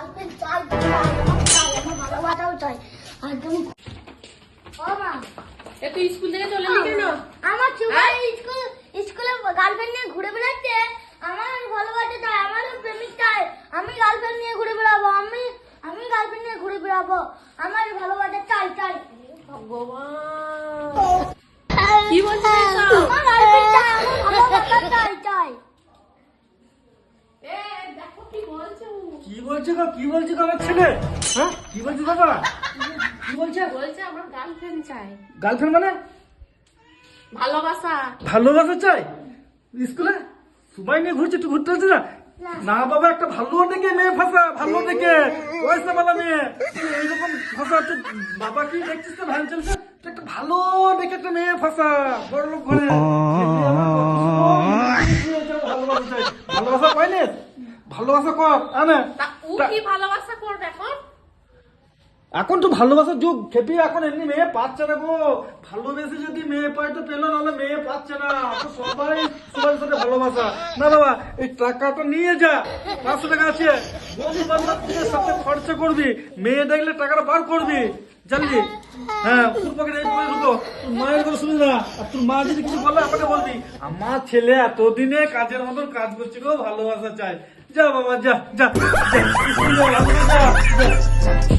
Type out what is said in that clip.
Girlfriend চাই আমার ভালোবাসাও চাই একদম। ও মা, তুই স্কুল থেকে চলে এলি কেন? আমার ছোট স্কুলে গার্লফ্রেন্ড নিয়ে ঘুরে বেড়াচ্ছে। আমার ভালোবাসা চাই, আমার প্রেমিক চাই। আমি গার্লফ্রেন্ড নিয়ে ঘুরে বেড়াবো, আমি গার্লফ্রেন্ড নিয়ে ঘুরে বেড়াবো। আমার ভালোবাসা চাই চাই। ভগবান, কি বলছিস? আমার গার্লফ্রেন্ড চাই, আমার ভালোবাসা চাই চাই। দেখো কি বলছো। কি বলছে গো, কি বলছে গো আমার ছেলে? হ্যাঁ, কি বলছে বাবা? কি বলছে? বলছে আমার গার্লফ্রেন্ড চাই। গার্লফ্রেন্ড মানে ভালোবাসা। ভালোবাসা চাই? স্কুলে সবাই নিয়ে ঘুরছে, তুই ঘুরতে হচ্ছে না? না বাবা, একটা ভালো দেখে মেয়ে ফাঁসা, ভালো দেখে পয়সা বালা মেয়ে। এইরকম ফাঁসা তুই বাবা কি দেখছিস তো ভ্যান চলছে? তুই একটা ভালো দেখে একটা মেয়ে ফাঁসা, বড় লোক ঘরে। ভালোবাসা চাই, ভালোবাসা পাইলে ভালোবাসা কর আনে। তা ও কি ভালোবাসা করবে এখন? এখন তো ভালোবাসার যুগ খেপি, এখন এমনি মেয়ে পাচ্ছে না গো। ভালোবেসে যদি মেয়ে পায় তো পেলো, নাহলে মেয়ে পাচ্ছে না। তো সবাই সবার সাথে ভালোবাসা না বাবা। এই টাকাটা নিয়ে যা, 500 টাকা আছে, বন্ধু বান্ধবদের সাথে খরচা করবি, মেয়ে দেখলে টাকাটা বার করবি, জানলি? হ্যাঁ, তোর পকেটে এই পকেটে ঢুকো, তোর মায়ের কথা শুনি না। আর তোর মা যদি কিছু বলে আমাকে বলবি, আমার ছেলে এতদিনে কাজের মতন কাজ করছে গো, ভালোবাসা চাই। যা বাবা, যা যা যা, স্কুলে যা, যা।